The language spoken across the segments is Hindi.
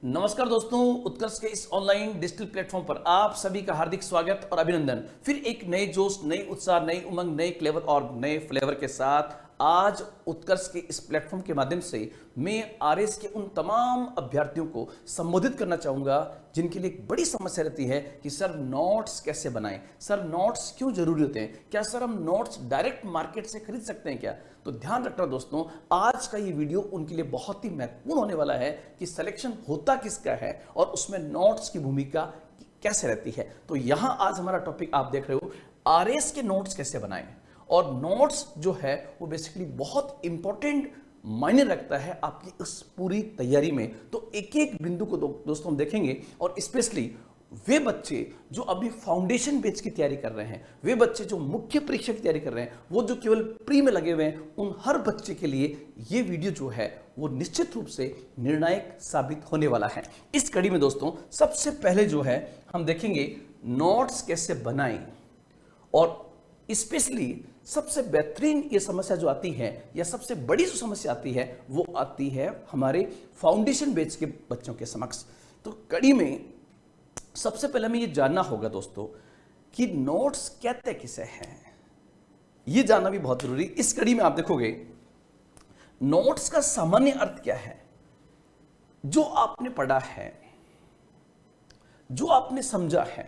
नमस्कार दोस्तों, उत्कर्ष के इस ऑनलाइन डिजिटल प्लेटफॉर्म पर आप सभी का हार्दिक स्वागत और अभिनंदन। फिर एक नए जोश, नई उत्साह, नई उमंग, नए क्लेवर और नए फ्लेवर के साथ आज उत्कर्ष के इस प्लेटफॉर्म के माध्यम से मैं आरएस के उन तमाम अभ्यर्थियों को संबोधित करना चाहूँगा जिनके लिए एक बड़ी समस्या रहती है कि सर नोट्स कैसे बनाएं, सर नोट्स क्यों जरूरी होते हैं, क्या सर हम नोट्स डायरेक्ट मार्केट से खरीद सकते हैं क्या। तो ध्यान रखना दोस्तों, आज का ये वीडियो उनके लिए बहुत ही महत्वपूर्ण होने वाला है कि सिलेक्शन होता किसका है और उसमें नोट्स की भूमिका कैसे रहती है। तो यहां आज हमारा टॉपिक आप देख रहे हो, आरएस के नोट्स कैसे बनाएं। और नोट्स जो है वो बेसिकली बहुत इंपॉर्टेंट मायने रखता है आपकी इस पूरी तैयारी में। तो एक एक बिंदु को दोस्तों हम देखेंगे और स्पेशली वे बच्चे जो अभी फाउंडेशन बेच की तैयारी कर रहे हैं, वे बच्चे जो मुख्य परीक्षा की तैयारी कर रहे हैं, वो जो केवल प्री में लगे हुए हैं, उन हर बच्चे के लिए ये वीडियो जो है वो निश्चित रूप से निर्णायक साबित होने वाला है। इस कड़ी में दोस्तों सबसे पहले जो है हम देखेंगे नोट्स कैसे बनाएं और स्पेशली सबसे बेहतरीन ये समस्या जो आती है या सबसे बड़ी जो समस्या आती है वो आती है हमारे फाउंडेशन बेच के बच्चों के समक्ष। तो कड़ी में सबसे पहले हमें ये जानना होगा दोस्तों कि नोट्स कहते किसे हैं, ये जानना भी बहुत जरूरी। इस कड़ी में आप देखोगे नोट्स का सामान्य अर्थ क्या है। जो आपने पढ़ा है, जो आपने समझा है,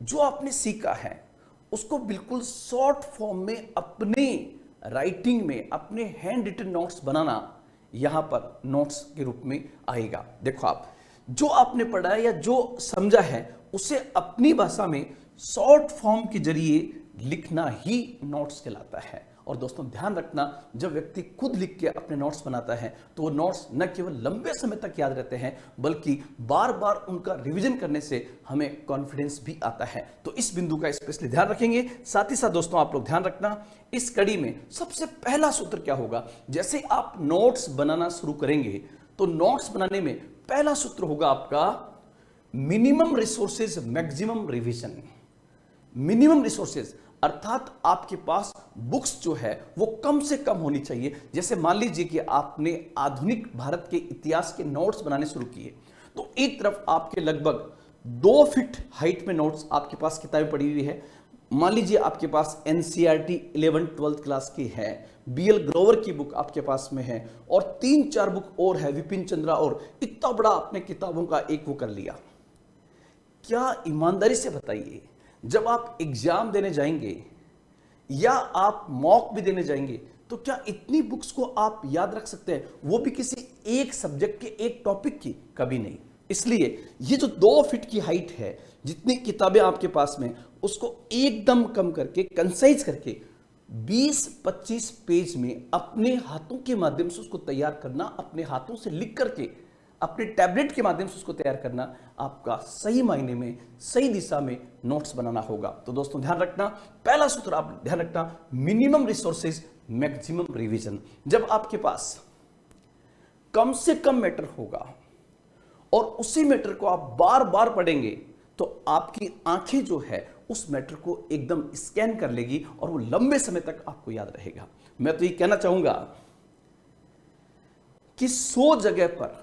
जो आपने सीखा है, उसको बिल्कुल शॉर्ट फॉर्म में अपने राइटिंग में अपने हैंड रिटन नोट्स बनाना यहां पर नोट्स के रूप में आएगा। देखो आप जो आपने पढ़ा है या जो समझा है उसे अपनी भाषा में शॉर्ट फॉर्म के जरिए लिखना ही नोट्स कहलाता है। और दोस्तों ध्यान रखना, जब व्यक्ति खुद लिख के अपने नोट्स बनाता है तो वो नोट्स न केवल लंबे समय तक याद रहते हैं बल्कि बार बार उनका रिवीजन करने से हमें कॉन्फिडेंस भी आता है। तो इस बिंदु का स्पेशली ध्यान रखेंगे। साथ ही साथ दोस्तों आप लोग ध्यान रखना, इस कड़ी में सबसे पहला सूत्र क्या होगा। जैसे आप नोट्स बनाना शुरू करेंगे तो नोट्स बनाने में पहला सूत्र होगा आपका minimum resources maximum revision. Minimum resources अर्थात आपके पास बुक्स जो है वो कम से कम होनी चाहिए। जैसे मान लीजिए कि आपने आधुनिक भारत के इतिहास के नोट्स बनाने शुरू किए तो एक तरफ आपके लगभग 2 फीट हाइट में नोट्स आपके पास किताबें पड़ी हुई है। मान लीजिए आपके पास एनसीईआरटी 11th-12th क्लास की है, बीएल ग्रोवर की बुक आपके पास में है और 3-4 बुक और है, विपिन चंद्रा, और इतना बड़ा आपने किताबों का एक वो कर लिया। क्या ईमानदारी से बताइए, जब आप एग्जाम देने जाएंगे या आप मॉक भी देने जाएंगे तो क्या इतनी बुक्स को आप याद रख सकते हैं, वो भी किसी एक सब्जेक्ट के एक टॉपिक की? कभी नहीं। इसलिए ये जो 2 फीट की हाइट है, जितनी किताबें आपके पास में, उसको एकदम कम करके कंसाइज करके 20-25 पेज में अपने हाथों के माध्यम से उसको तैयार करना, अपने हाथों से लिख करके अपने टैबलेट के माध्यम से उसको तैयार करना, आपका सही मायने में सही दिशा में नोट्स बनाना होगा। तो दोस्तों ध्यान रखना, पहला सूत्र आप ध्यान रखना, मिनिमम रिसोर्सेज मैक्सिमम रिवीजन। जब आपके पास कम से कम मैटर होगा और उसी मैटर को आप बार बार पढ़ेंगे तो आपकी आंखें जो है उस मैटर को एकदम स्कैन कर लेगी और वो लंबे समय तक आपको याद रहेगा। मैं तो ये कहना चाहूंगा कि 100 जगह पर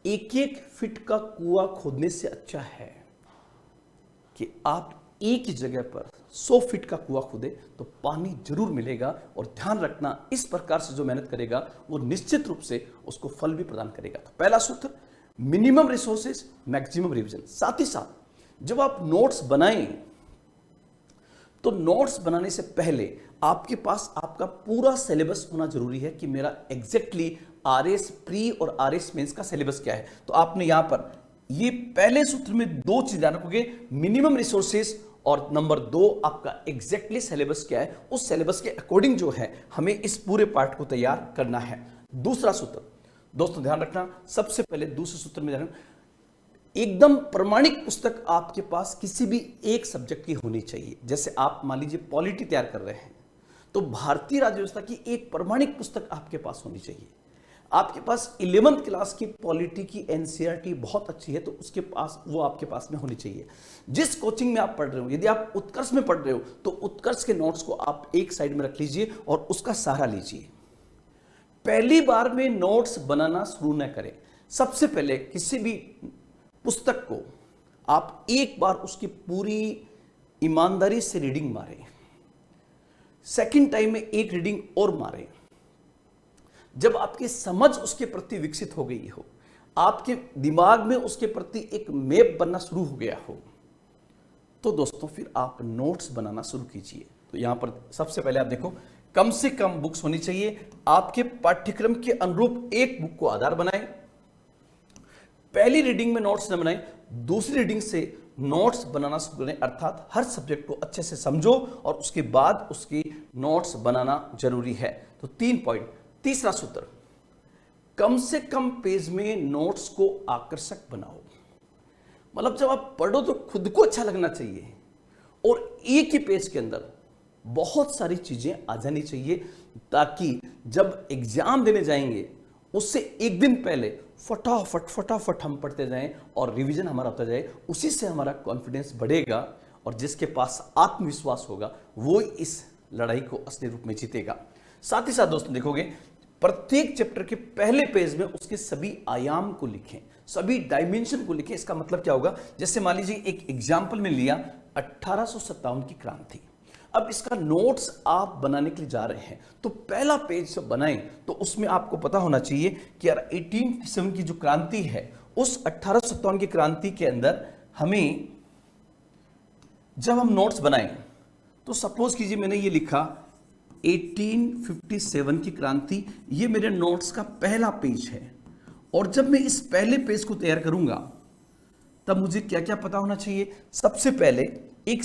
एक एक फीट का कुआं खोदने से अच्छा है कि आप एक ही जगह पर 100 फीट का कुआं खोदे तो पानी जरूर मिलेगा। और ध्यान रखना, इस प्रकार से जो मेहनत करेगा वो निश्चित रूप से उसको फल भी प्रदान करेगा। तो पहला सूत्र मिनिमम रिसोर्सेज मैक्सिमम रिवीजन। साथ ही साथ जब आप नोट्स बनाएं तो नोट्स बनाने से पहले आपके पास आपका पूरा सिलेबस होना जरूरी है कि मेरा एग्जैक्टली आरएस प्री और आरएस मेंस का सिलेबस क्या है। तो आपने यहां पर ये पहले सूत्र में 2 चीज ध्यान रखोगे, मिनिमम रिसोर्सेज और नंबर 2 आपका एग्जैक्टली सिलेबस क्या है। उस सिलेबस के अकॉर्डिंग जो है हमें इस पूरे पार्ट को तैयार करना है। दूसरा सूत्र दोस्तों ध्यान रखना, सबसे पहले दूसरे सूत्र में ध्यान, एकदम प्रमाणिक पुस्तक आपके पास किसी भी एक सब्जेक्ट की होनी चाहिए। जैसे आप मान लीजिए पॉलिटी तैयार कर रहे हैं तो भारतीय राज्य व्यवस्था की एक प्रमाणिक पुस्तक आपके पास होनी चाहिए। आपके पास 11th क्लास की पॉलिटी की एनसीईआरटी बहुत अच्छी है तो उसके पास वो आपके पास में होनी चाहिए। जिस कोचिंग में आप पढ़ रहे हो, यदि आप उत्कर्ष में पढ़ रहे हो तो उत्कर्ष के नोट्स को आप एक साइड में रख लीजिए और उसका सहारा लीजिए। पहली बार में नोट्स बनाना शुरू न करें, सबसे पहले किसी भी पुस्तक को आप एक बार उसकी पूरी ईमानदारी से रीडिंग मारें, सेकंड टाइम में एक रीडिंग और मारें। जब आपकी समझ उसके प्रति विकसित हो गई हो, आपके दिमाग में उसके प्रति एक मैप बनना शुरू हो गया हो, तो दोस्तों फिर आप नोट्स बनाना शुरू कीजिए। तो यहां पर सबसे पहले आप देखो, कम से कम बुक्स होनी चाहिए। आपके पाठ्यक्रम के अनुरूप एक बुक को आधार बनाएं। पहली रीडिंग में नोट्स न बनाएं, दूसरी रीडिंग से नोट्स बनाना शुरू करें, अर्थात हर सब्जेक्ट को अच्छे से समझो और उसके बाद उसकी नोट्स बनाना जरूरी है। तो 3 पॉइंट। तीसरा सूत्र, कम से कम पेज में नोट्स को आकर्षक बनाओ। मतलब जब आप पढ़ो तो खुद को अच्छा लगना चाहिए और एक ही पेज के अंदर बहुत सारी चीजें आ जानी चाहिए, ताकि जब एग्जाम देने जाएंगे उससे एक दिन पहले फटाफट हम पढ़ते जाएं और रिवीजन हमारा होता जाए। उसी से हमारा कॉन्फिडेंस बढ़ेगा और जिसके पास आत्मविश्वास होगा वो इस लड़ाई को असली रूप में जीतेगा। साथ ही साथ दोस्तों देखोगे, प्रत्येक चैप्टर के पहले पेज में उसके सभी आयाम को लिखें, सभी डायमेंशन को लिखें। इसका मतलब क्या होगा, जैसे मान लीजिए एक एग्जाम्पल में लिया 1857 की क्रांति। अब इसका नोट्स आप बनाने के लिए जा रहे हैं तो पहला पेज जब बनाएं तो उसमें आपको पता होना चाहिए कि यार 1857 की जो क्रांति है, उस 1857 की क्रांति के अंदर हमें जब हम नोट्स बनाएं तो सपोज कीजिए मैंने ये लिखा 1857 की क्रांति, ये मेरे नोट्स का पहला पेज है। और जब मैं इस पहले पेज को तैयार करूंगा तब मुझे क्या क्या पता होना चाहिए। सबसे पहले एक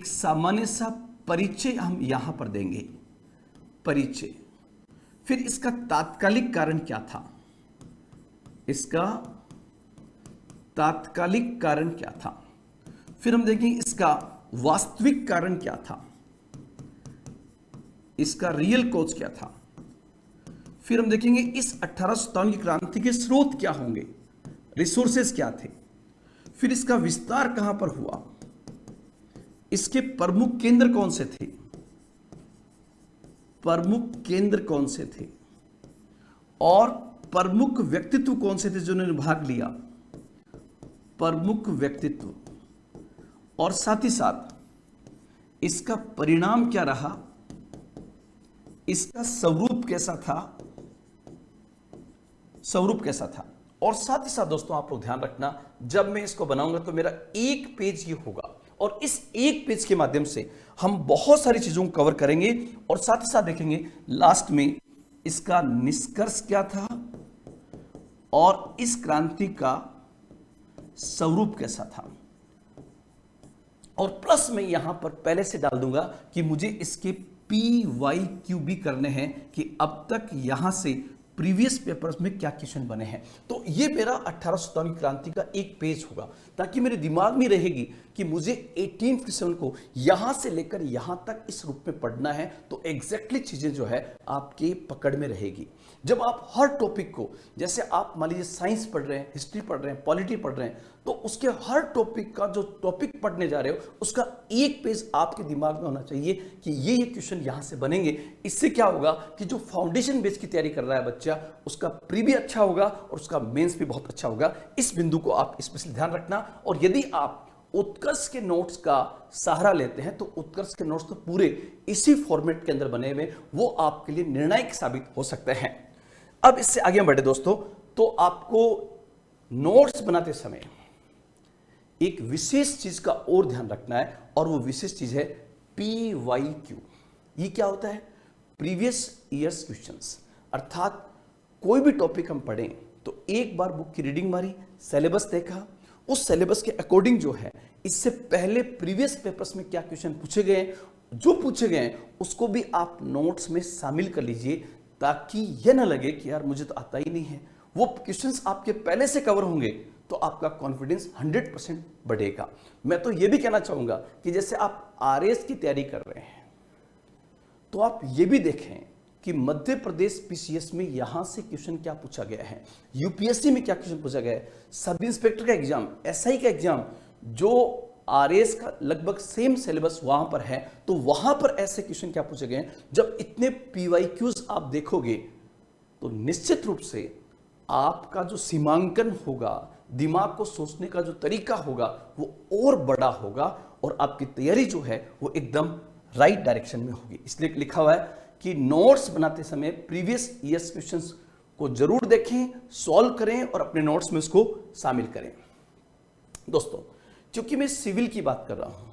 सामान्य सा परिचय हम यहां पर देंगे, परिचय। फिर इसका तात्कालिक कारण क्या था, इसका तात्कालिक कारण क्या था। फिर हम देखेंगे इसका वास्तविक कारण क्या था, इसका रियल कॉज क्या था। फिर हम देखेंगे इस 1857 की क्रांति के स्रोत क्या होंगे, रिसोर्सेस क्या थे। फिर इसका विस्तार कहां पर हुआ, इसके प्रमुख केंद्र कौन से थे, प्रमुख केंद्र कौन से थे, और प्रमुख व्यक्तित्व कौन से थे जिन्होंने भाग लिया, प्रमुख व्यक्तित्व। और साथ ही साथ इसका परिणाम क्या रहा, इसका स्वरूप कैसा था, स्वरूप कैसा था। और साथ ही साथ दोस्तों आप लोग ध्यान रखना, जब मैं इसको बनाऊंगा तो मेरा एक पेज ये होगा और इस एक पेज के माध्यम से हम बहुत सारी चीजों को कवर करेंगे और साथ ही साथ देखेंगे लास्ट में इसका निष्कर्ष क्या था और इस क्रांति का स्वरूप कैसा था। और प्लस में यहां पर पहले से डाल दूंगा कि मुझे इसके PYQ भी करने हैं कि अब तक यहां से प्रीवियस पेपर्स में क्या क्वेश्चन बने हैं। तो ये मेरा 1857 क्रांति का एक पेज होगा, ताकि मेरे दिमाग में रहेगी कि मुझे 1857 को यहां से लेकर यहां तक इस रूप में पढ़ना है। तो एग्जैक्टली चीजें जो है आपके पकड़ में रहेगी। जब आप हर टॉपिक को, जैसे आप मान लीजिए साइंस पढ़ रहे हैं, हिस्ट्री पढ़ रहे हैं, पॉलिटी पढ़ रहे हैं, तो उसके हर टॉपिक का जो टॉपिक पढ़ने जा रहे हो उसका एक पेज आपके दिमाग में होना चाहिए कि ये क्वेश्चन यहां से बनेंगे। इससे क्या होगा कि जो फाउंडेशन बेस की तैयारी कर रहा है बच्चा, उसका प्री भी अच्छा होगा और उसका मेंस भी बहुत अच्छा होगा। इस बिंदु को आप स्पेशली ध्यान रखना। और यदि आप उत्कर्ष के नोट्स का सहारा लेते हैं तो उत्कर्ष के नोट्स तो पूरे इसी फॉर्मेट के अंदर बने हुए, वो आपके लिए निर्णायक साबित हो सकते हैं। अब इससे आगे हम बढ़े दोस्तों, तो आपको नोट्स बनाते समय एक विशेष चीज का और ध्यान रखना है और वो विशेष चीज है PYQ। ये क्या होता है, प्रीवियस ईयर्स क्वेश्चंस। अर्थात कोई भी टॉपिक हम पढ़ें तो एक बार बुक की रीडिंग मारी, सिलेबस देखा, उस सिलेबस के अकॉर्डिंग जो है इससे पहले प्रीवियस पेपर्स में क्या क्वेश्चन पूछे गए, जो पूछे गए उसको भी आप नोट्स में शामिल कर लीजिए, ताकि यह ना लगे कि यार मुझे तो आता ही नहीं है। वो क्वेश्चंस आपके पहले से कवर होंगे तो आपका कॉन्फिडेंस 100% बढ़ेगा। मैं तो यह भी कहना चाहूंगा कि जैसे आप RS की तैयारी कर रहे हैं तो आप ये भी देखें कि मध्य प्रदेश PCS में यहां से क्वेश्चन क्या पूछा गया है, UPSC में क्या क्वेश्चन पूछा गया है, सब इंस्पेक्टर का एग्जाम, SI का एग्जाम, जो RS का लगभग सेम सिलेबस वहां पर है, तो वहां पर ऐसे क्वेश्चन क्या पूछे गए हैं। जब इतने PYQs आप देखोगे तो निश्चित रूप से आपका जो सीमांकन होगा, दिमाग को सोचने का जो तरीका होगा वो और बड़ा होगा और आपकी तैयारी जो है वो एकदम राइट डायरेक्शन में होगी। इसलिए लिखा हुआ है कि नोट्स बनाते समय प्रीवियस ईयर्स क्वेश्चंस को जरूर देखें, सॉल्व करें और अपने नोट्स में उसको शामिल करें। दोस्तों, क्योंकि मैं सिविल की बात कर रहा हूं,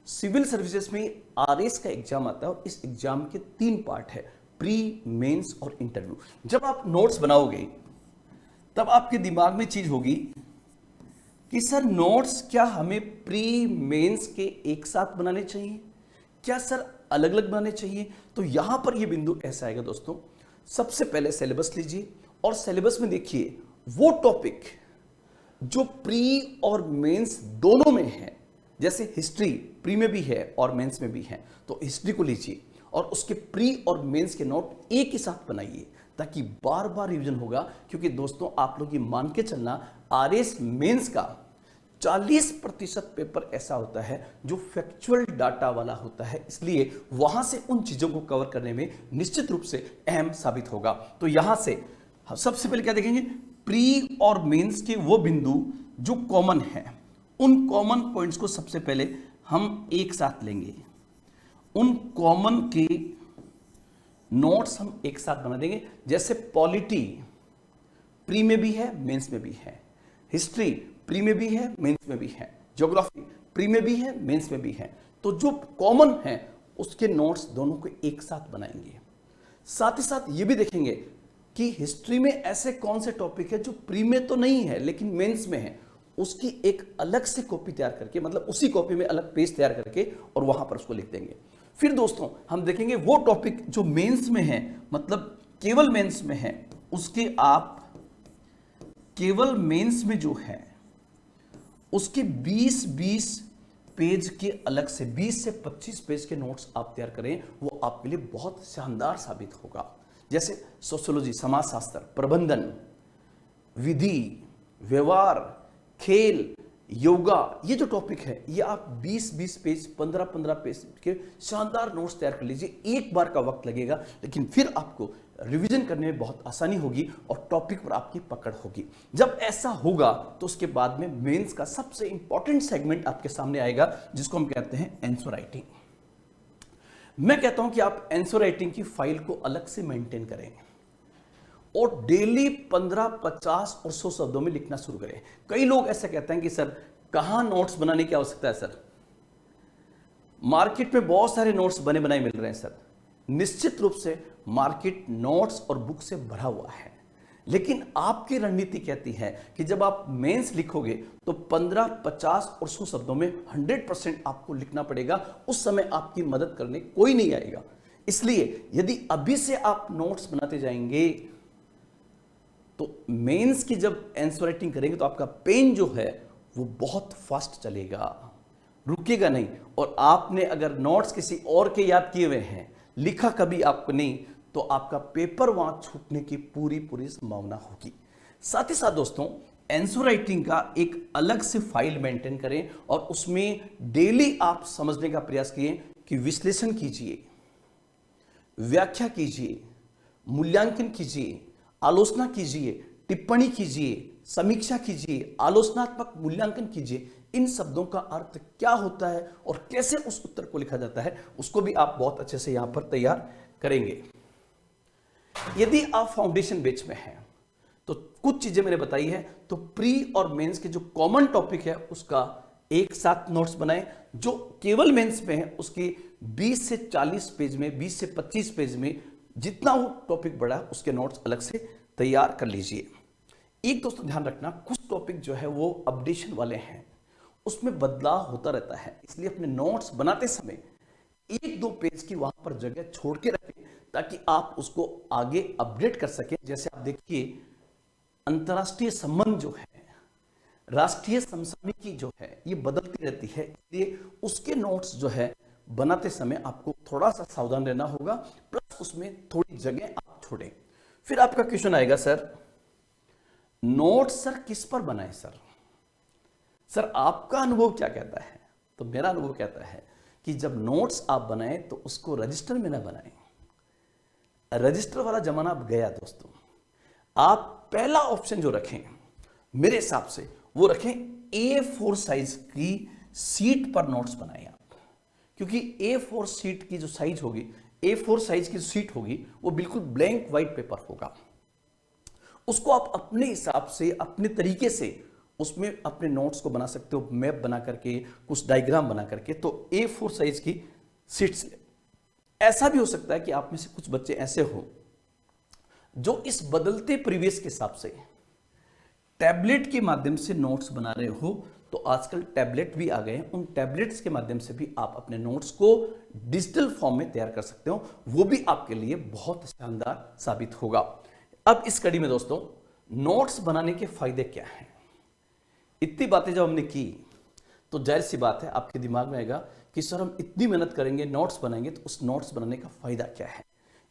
सिविल सर्विसेज में आरएस का एग्जाम आता है और इस एग्जाम के 3 पार्ट है, प्री, मेंस और इंटरव्यू। जब आप नोट्स बनाओगे तब आपके दिमाग में चीज होगी कि सर नोट्स क्या हमें प्री मेंस के एक साथ बनाने चाहिए, क्या सर अलग अलग बनाने चाहिए? तो यहां पर यह बिंदु ऐसा आएगा दोस्तों, सबसे पहले सिलेबस लीजिए और सिलेबस में देखिए वो टॉपिक जो प्री और मेंस दोनों में है। जैसे हिस्ट्री प्री में भी है और मेंस में भी है, तो हिस्ट्री को लीजिए और उसके प्री और मेंस के नोट एक ही साथ बनाइए ताकि बार बार रिवीजन होगा। क्योंकि दोस्तों, आप लोग ये मान के चलना, आरएस मेंस का 40% पेपर ऐसा होता है जो फैक्चुअल डाटा वाला होता है, इसलिए वहां से उन चीजों को कवर करने में निश्चित रूप से अहम साबित होगा। तो यहां से हम सबसे पहले क्या देखेंगे, प्री और मेंस के वो बिंदु जो कॉमन है, उन कॉमन पॉइंट्स को सबसे पहले हम एक साथ लेंगे। उन कॉमन के नोट्स हम एक साथ बना देंगे। जैसे पॉलिटी प्री में भी है, मेंस में भी है, हिस्ट्री प्री में भी है, मेंस में भी है, ज्योग्राफी प्री में भी है, मेंस में भी है। तो जो कॉमन है उसके नोट्स दोनों को एक साथ बनाएंगे। साथ ही साथ ये भी देखेंगे कि हिस्ट्री में ऐसे कौन से टॉपिक है जो प्री में तो नहीं है लेकिन मेंस में है, उसकी एक अलग से कॉपी तैयार करके, मतलब उसी कॉपी में अलग पेज तैयार करके और वहां पर उसको लिख देंगे। फिर दोस्तों हम देखेंगे वो टॉपिक जो मेंस में है, मतलब केवल मेंस में है, उसके आप केवल मेंस में जो है उसके 20-20 पेज के अलग से 20 से 25 पेज के नोट्स आप तैयार करें, वो आपके लिए बहुत शानदार साबित होगा। जैसे सोशियोलॉजी, समाजशास्त्र, प्रबंधन, विधि, व्यवहार, खेल, योगा, ये जो टॉपिक है ये आप 20-20 पेज, 15-15 पेज के शानदार नोट्स तैयार कर लीजिए। एक बार का वक्त लगेगा लेकिन फिर आपको रिवीजन करने में बहुत आसानी होगी और टॉपिक पर आपकी पकड़ होगी। जब ऐसा होगा तो उसके बाद में मेंस का सबसे इंपॉर्टेंट सेगमेंट आपके सामने आएगा जिसको हम कहते हैं आंसर राइटिंग। मैं कहता हूं कि आप आंसर राइटिंग की फाइल को अलग से मेंटेन करें और डेली 15, 50 और 100 शब्दों में लिखना शुरू करें। कई लोग ऐसा कहते हैं कि सर कहां नोट्स बनाने की आवश्यकता है सर, मार्केट में बहुत सारे नोट्स बने बनाए मिल रहे हैं सर। निश्चित रूप से मार्केट नोट्स और बुक से भरा हुआ है, लेकिन आपकी रणनीति कहती है कि जब आप मेंस लिखोगे तो 15, 50 और 100 शब्दों में 100% आपको लिखना पड़ेगा। उस समय आपकी मदद करने कोई नहीं आएगा। इसलिए यदि अभी से आप नोट्स बनाते जाएंगे तो मेंस की जब आंसर राइटिंग करेंगे तो आपका पेन जो है वो बहुत फास्ट चलेगा, रुकेगा नहीं। और आपने अगर नोट्स किसी और के याद किए हुए हैं, लिखा कभी आपको नहीं, तो आपका पेपर वहां छूटने की पूरी संभावना होगी। साथ ही साथ दोस्तों आंसर राइटिंग का एक अलग से फाइल मेंटेन करें और उसमें डेली आप समझने का प्रयास कीजिए कि विश्लेषण कीजिए, व्याख्या कीजिए, मूल्यांकन कीजिए, आलोचना कीजिए, टिप्पणी कीजिए, समीक्षा कीजिए, आलोचनात्मक मूल्यांकन कीजिए। इन शब्दों का अर्थ क्या होता है और कैसे उस उत्तर को लिखा जाता है उसको भी आप बहुत अच्छे से यहां पर तैयार करेंगे। यदि आप फाउंडेशन बैच में हैं तो कुछ चीजें मैंने बताई है, तो प्री और मेंस के जो कॉमन टॉपिक है उसका एक साथ नोट्स बनाएं। जो केवल मेंस में है उसके 20 से 40 पेज में, 20 से 25 पेज में जितना वो टॉपिक बड़ा है उसके नोट्स अलग से तैयार कर लीजिए। एक दोस्तों ध्यान रखना, कुछ टॉपिक जो है वो अपडेशन वाले हैं, उसमें बदलाव होता रहता है, इसलिए अपने नोट्स बनाते समय 1-2 पेज की वहां पर जगह छोड़ के रखें ताकि आप उसको आगे अपडेट कर सकें। जैसे आप देखिए अंतर्राष्ट्रीय संबंध जो है, राष्ट्रीय समसामयिकी जो है, ये बदलती रहती है, इसलिए उसके नोट्स जो है बनाते समय आपको थोड़ा सा सावधान रहना होगा, प्लस उसमें थोड़ी जगह आप छोड़ें। फिर आपका क्वेश्चन आएगा सर नोट्स सर किस पर बनाए सर आपका अनुभव क्या कहता है? तो मेरा अनुभव कहता है कि जब नोट्स आप बनाएं तो उसको रजिस्टर में ना बनाएं, रजिस्टर वाला जमाना अब गया दोस्तों। आप पहला ऑप्शन जो रखें मेरे हिसाब से वो रखें A4 साइज की सीट पर नोट्स बनाएं आप, क्योंकि A4 सीट की जो साइज होगी, A4 साइज की सीट होगी वो बिल्कुल ब्लैंक व्हाइट पेपर होगा। उसको आप अपने हिसाब से अपने तरीके से उसमें अपने नोट्स को बना सकते हो, मैप बना करके, कुछ डायग्राम बना करके। तो A4 साइज की सीट्स। ऐसा भी हो सकता है कि आप में से कुछ बच्चे ऐसे हो जो इस बदलते परिवेश के हिसाब से टैबलेट के माध्यम से नोट्स बना रहे हो। तो आजकल टैबलेट भी आ गए हैं, उन टैबलेट्स के माध्यम से भी आप अपने नोट्स को डिजिटल फॉर्म में तैयार कर सकते हो, वो भी आपके लिए बहुत शानदार साबित होगा। अब इस कड़ी में दोस्तों नोट्स बनाने के फायदे क्या हैं, इतनी बातें जब हमने की तो जाहिर सी बात है आपके दिमाग में आएगा कि सर हम इतनी मेहनत करेंगे, नोट्स बनाएंगे, तो उस नोट्स बनाने का फायदा क्या है।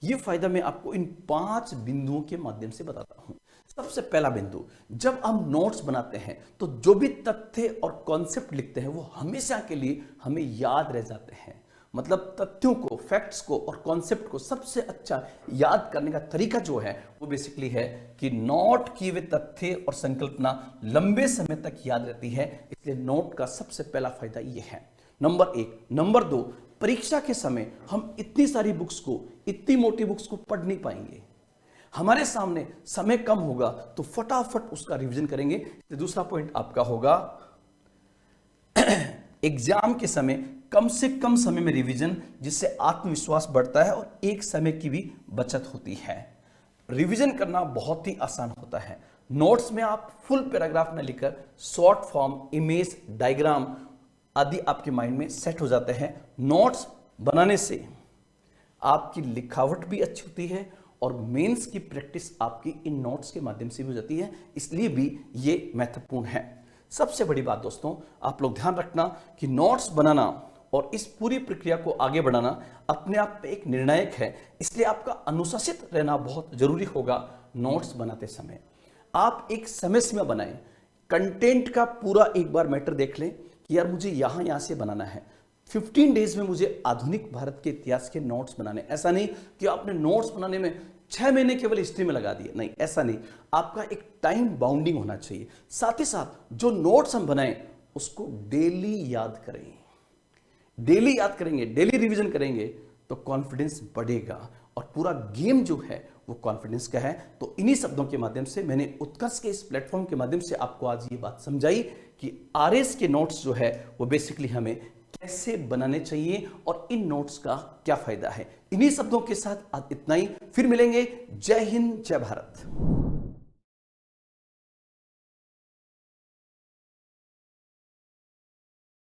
ये फायदा मैं आपको इन 5 बिंदुओं के माध्यम से बताता हूं। सबसे पहला बिंदु, जब हम नोट्स बनाते हैं तो जो भी तथ्य और कॉन्सेप्ट लिखते हैं वो हमेशा के लिए हमें याद रह जाते हैं। मतलब तथ्यों को, फैक्ट्स को और कॉन्सेप्ट को सबसे अच्छा याद करने का तरीका जो है वो बेसिकली है कि नोट किए हुए तथ्य और संकल्पना लंबे समय तक याद रहती है। इसलिए नोट का सबसे पहला फायदा ये है, नंबर 1। नंबर 2, परीक्षा के समय हम इतनी सारी बुक्स को, इतनी मोटी बुक्स को पढ़ नहीं पाएंगे। हमारे सामने समय कम होगा तो फटाफट उसका रिवीजन करेंगे। तो दूसरा पॉइंट आपका होगा एग्जाम के समय कम से कम समय में रिवीजन, जिससे आत्मविश्वास बढ़ता है और एक समय की भी बचत होती है। रिवीजन करना बहुत ही आसान होता है। नोट्स में आप फुल पैराग्राफ न लिखकर शॉर्ट फॉर्म, इमेज, डायग्राम आदि आपके माइंड में सेट हो जाते हैं। नोट्स बनाने से आपकी लिखावट भी अच्छी होती है और मेंस की प्रैक्टिस आपकी इन नोट्स के माध्यम से भी हो जाती है, इसलिए भी ये महत्वपूर्ण है। सबसे बड़ी बात दोस्तों, आप लोग ध्यान रखना कि नोट्स बनाना और इस पूरी प्रक्रिया को आगे बढ़ाना अपने आप में एक निर्णायक है। इसलिए आपका अनुशासित रहना बहुत जरूरी होगा। नोट्स बनाते समय आप एक समय सीमा बनाएं, कंटेंट का पूरा एक बार मैटर देख लें कि यार मुझे यहां से बनाना है। 15 डेज में मुझे आधुनिक भारत के इतिहास के नोट्स बनाने। ऐसा नहीं कि आपने नोट्स बनाने में 6 महीने केवल हिस्ट्री में लगा दिए, नहीं, ऐसा नहीं। आपका एक टाइम बाउंडिंग होना चाहिए। साथ ही साथ जो नोट्स हम बनाएं उसको डेली याद करें। डेली याद करेंगे, डेली रिवीजन करेंगे तो कॉन्फिडेंस बढ़ेगा और पूरा गेम जो है वो कॉन्फिडेंस का है। तो इन्हीं शब्दों के माध्यम से मैंने उत्कर्ष के इस प्लेटफॉर्म के माध्यम से आपको आज ये बात समझाई कि आरएस के नोट्स जो है वो बेसिकली हमें कैसे बनाने चाहिए और इन नोट्स का क्या फायदा है। इन्हीं शब्दों के साथ आज इतना ही, फिर मिलेंगे। जय हिंद, जय भारत।